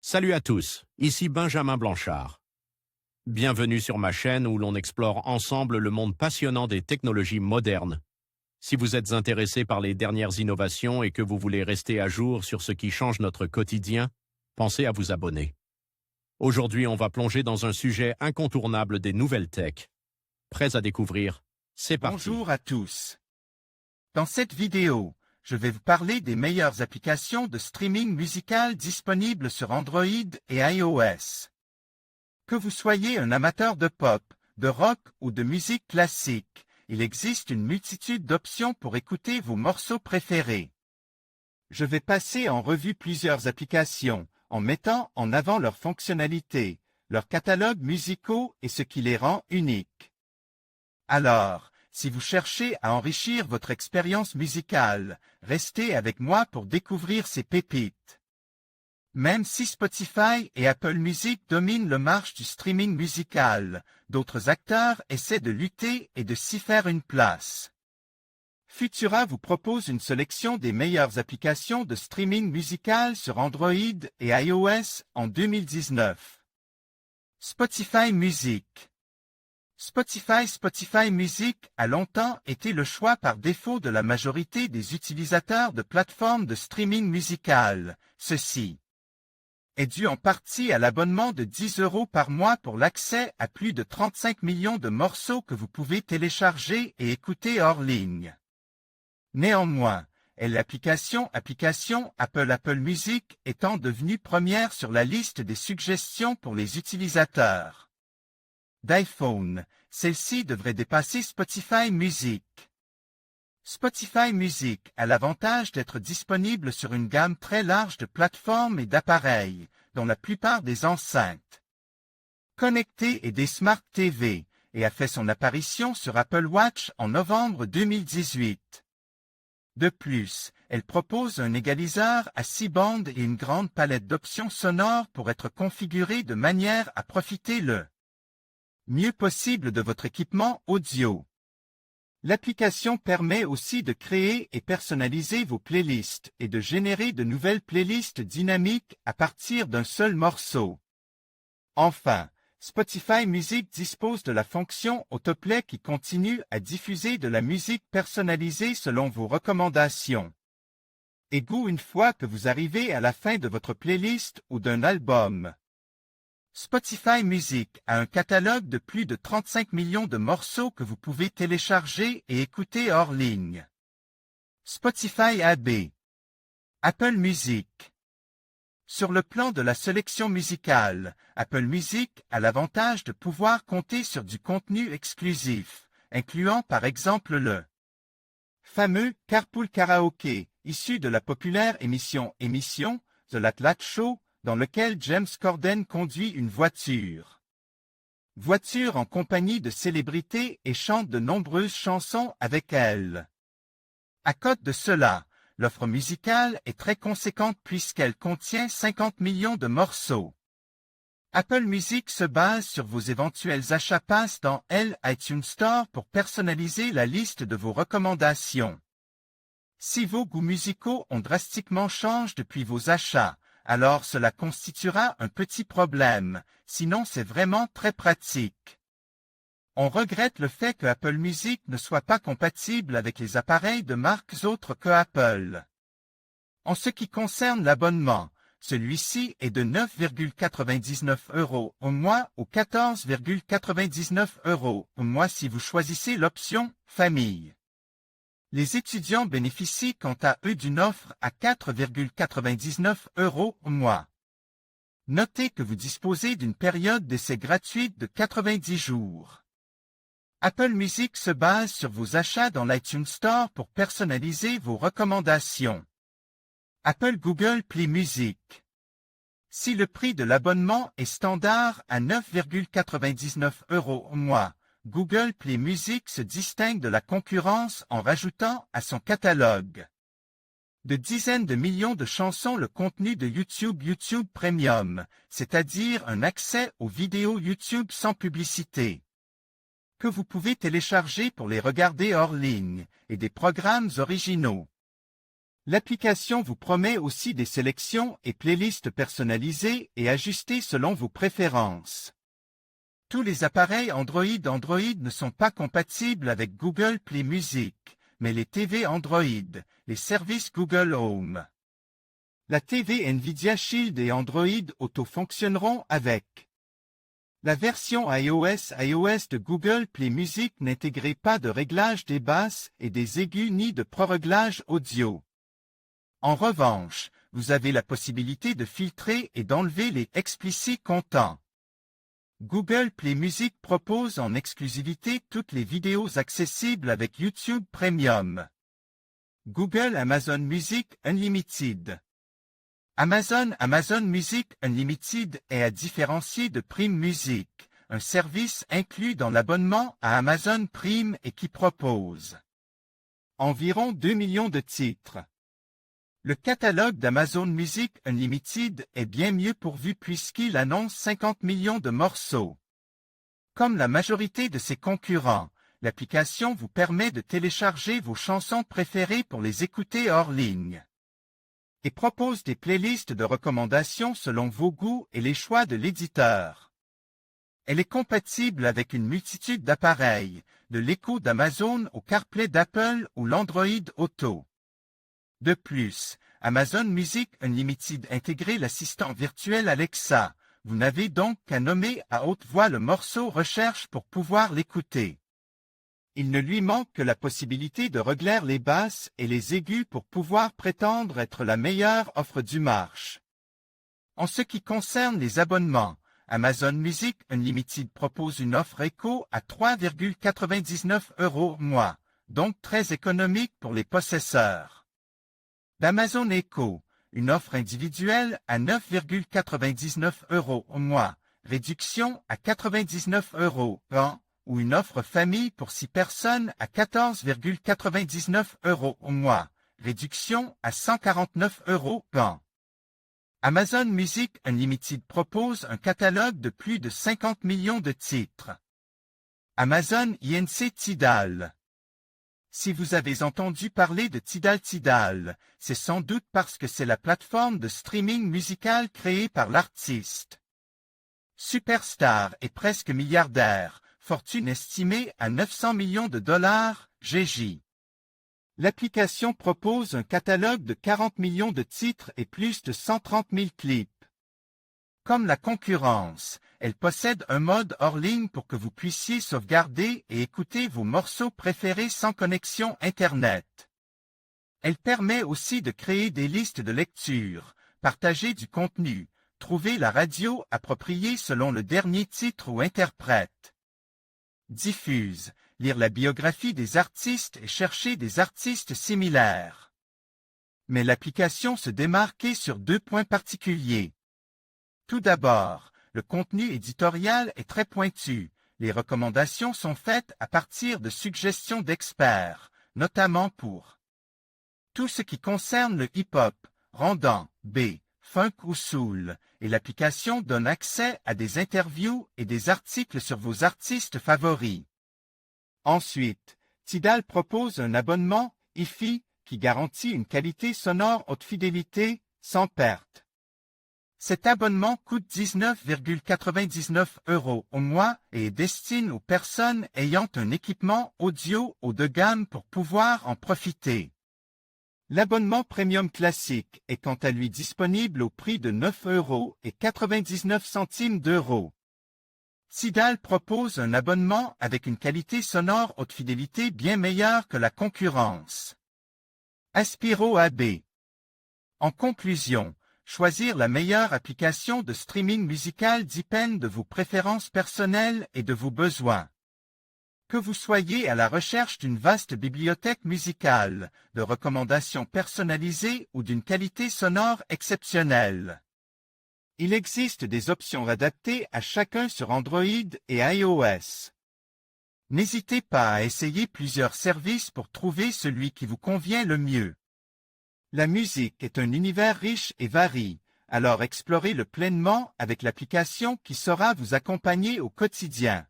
Salut à tous, ici Benjamin Blanchard. Bienvenue sur ma chaîne où l'on explore ensemble le monde passionnant des technologies modernes. Si vous êtes intéressé par les dernières innovations et que vous voulez rester à jour sur ce qui change notre quotidien, pensez à vous abonner. Aujourd'hui, on va plonger dans un sujet incontournable des nouvelles tech. Prêts à découvrir? C'est parti. Bonjour à tous. Dans cette vidéo, je vais vous parler des meilleures applications de streaming musical disponibles sur Android et iOS. Que vous soyez un amateur de pop, de rock ou de musique classique, il existe une multitude d'options pour écouter vos morceaux préférés. Je vais passer en revue plusieurs applications, en mettant en avant leurs fonctionnalités, leurs catalogues musicaux et ce qui les rend uniques. Alors, si vous cherchez à enrichir votre expérience musicale, restez avec moi pour découvrir ces pépites. Même si Spotify et Apple Music dominent le marché du streaming musical, d'autres acteurs essaient de lutter et de s'y faire une place. Futura vous propose une sélection des meilleures applications de streaming musical sur Android et iOS en 2019. Spotify Music. Spotify Music a longtemps été le choix par défaut de la majorité des utilisateurs de plateformes de streaming musical. Ceci est dû en partie à l'abonnement de 10 € par mois pour l'accès à plus de 35 millions de morceaux que vous pouvez télécharger et écouter hors ligne. Néanmoins, l'application Apple Music étant devenue première sur la liste des suggestions pour les utilisateurs d'iPhone, celle-ci devrait dépasser Spotify Music. Spotify Music a l'avantage d'être disponible sur une gamme très large de plateformes et d'appareils, dont la plupart des enceintes connectées et des Smart TV, et a fait son apparition sur Apple Watch en novembre 2018. De plus, elle propose un égaliseur à 6 bandes et une grande palette d'options sonores pour être configurée de manière à profiter le mieux possible de votre équipement audio. L'application permet aussi de créer et personnaliser vos playlists et de générer de nouvelles playlists dynamiques à partir d'un seul morceau. Enfin, Spotify Music dispose de la fonction autoplay qui continue à diffuser de la musique personnalisée selon vos recommandations et goûts une fois que vous arrivez à la fin de votre playlist ou d'un album. Spotify Music a un catalogue de plus de 35 millions de morceaux que vous pouvez télécharger et écouter hors ligne. Spotify AB. Apple Music. Sur le plan de la sélection musicale, Apple Music a l'avantage de pouvoir compter sur du contenu exclusif, incluant par exemple le fameux Carpool Karaoke, issu de la populaire émission The Late Late Show, dans lequel James Corden conduit une voiture en compagnie de célébrités et chante de nombreuses chansons avec elles. À côté de cela, l'offre musicale est très conséquente puisqu'elle contient 50 millions de morceaux. Apple Music se base sur vos éventuels achats pass dans l'iTunes Store pour personnaliser la liste de vos recommandations. Si vos goûts musicaux ont drastiquement changé depuis vos achats, alors cela constituera un petit problème, sinon c'est vraiment très pratique. On regrette le fait que Apple Music ne soit pas compatible avec les appareils de marques autres que Apple. En ce qui concerne l'abonnement, celui-ci est de 9,99 € au mois ou 14,99 € au mois si vous choisissez l'option « Famille ». Les étudiants bénéficient quant à eux d'une offre à 4,99 € au mois. Notez que vous disposez d'une période d'essai gratuite de 90 jours. Apple Music se base sur vos achats dans l'iTunes Store pour personnaliser vos recommandations. Apple Google Play Music. Si le prix de l'abonnement est standard à 9,99 € au mois, Google Play Music se distingue de la concurrence en rajoutant à son catalogue de dizaines de millions de chansons le contenu de YouTube Premium, c'est-à-dire un accès aux vidéos YouTube sans publicité, que vous pouvez télécharger pour les regarder hors ligne, et des programmes originaux. L'application vous promet aussi des sélections et playlists personnalisées et ajustées selon vos préférences. Tous les appareils Android ne sont pas compatibles avec Google Play Music, mais les TV Android, les services Google Home, la TV Nvidia Shield et Android Auto fonctionneront avec. La version iOS de Google Play Music n'intégrait pas de réglage des basses et des aigus ni de pro-réglage audio. En revanche, vous avez la possibilité de filtrer et d'enlever les explicit contents. Google Play Music propose en exclusivité toutes les vidéos accessibles avec YouTube Premium. Google Amazon Music Unlimited. Amazon Music Unlimited est à différencier de Prime Music, un service inclus dans l'abonnement à Amazon Prime et qui propose environ 2 millions de titres. Le catalogue d'Amazon Music Unlimited est bien mieux pourvu puisqu'il annonce 50 millions de morceaux. Comme la majorité de ses concurrents, l'application vous permet de télécharger vos chansons préférées pour les écouter hors ligne et propose des playlists de recommandations selon vos goûts et les choix de l'éditeur. Elle est compatible avec une multitude d'appareils, de l'Echo d'Amazon au CarPlay d'Apple ou l'Android Auto. De plus, Amazon Music Unlimited intègre l'assistant virtuel Alexa. Vous n'avez donc qu'à nommer à haute voix le morceau recherche pour pouvoir l'écouter. Il ne lui manque que la possibilité de régler les basses et les aigus pour pouvoir prétendre être la meilleure offre du marché. En ce qui concerne les abonnements, Amazon Music Unlimited propose une offre éco à 3,99 € mois, donc très économique pour les possesseurs. D'Amazon Echo, une offre individuelle à 9,99 € au mois, réduction à 99 € an, ou une offre famille pour 6 personnes à 14,99 € au mois, réduction à 149 € an. Amazon Music Unlimited propose un catalogue de plus de 50 millions de titres. Amazon INC Tidal. Si vous avez entendu parler de Tidal, c'est sans doute parce que c'est la plateforme de streaming musical créée par l'artiste. Superstar et presque milliardaire, fortune estimée à 900 millions de dollars, GJ. L'application propose un catalogue de 40 millions de titres et plus de 130 000 clips. Comme la concurrence, elle possède un mode hors ligne pour que vous puissiez sauvegarder et écouter vos morceaux préférés sans connexion Internet. Elle permet aussi de créer des listes de lecture, partager du contenu, trouver la radio appropriée selon le dernier titre ou interprète. Diffuse, lire la biographie des artistes et chercher des artistes similaires. Mais l'application se démarquait sur 2 points particuliers. Tout d'abord, le contenu éditorial est très pointu. Les recommandations sont faites à partir de suggestions d'experts, notamment pour tout ce qui concerne le hip-hop, rendant, funk ou soul, et l'application donne accès à des interviews et des articles sur vos artistes favoris. Ensuite, Tidal propose un abonnement hi-fi qui garantit une qualité sonore haute fidélité, sans perte. Cet abonnement coûte 19,99 € au mois et est destiné aux personnes ayant un équipement audio haut de gamme pour pouvoir en profiter. L'abonnement Premium classique est quant à lui disponible au prix de 9,99 €. Tidal propose un abonnement avec une qualité sonore haute fidélité bien meilleure que la concurrence. Aspiro AB. En conclusion, choisir la meilleure application de streaming musical dépend de vos préférences personnelles et de vos besoins. Que vous soyez à la recherche d'une vaste bibliothèque musicale, de recommandations personnalisées ou d'une qualité sonore exceptionnelle, il existe des options adaptées à chacun sur Android et iOS. N'hésitez pas à essayer plusieurs services pour trouver celui qui vous convient le mieux. La musique est un univers riche et varié, alors explorez-le pleinement avec l'application qui saura vous accompagner au quotidien.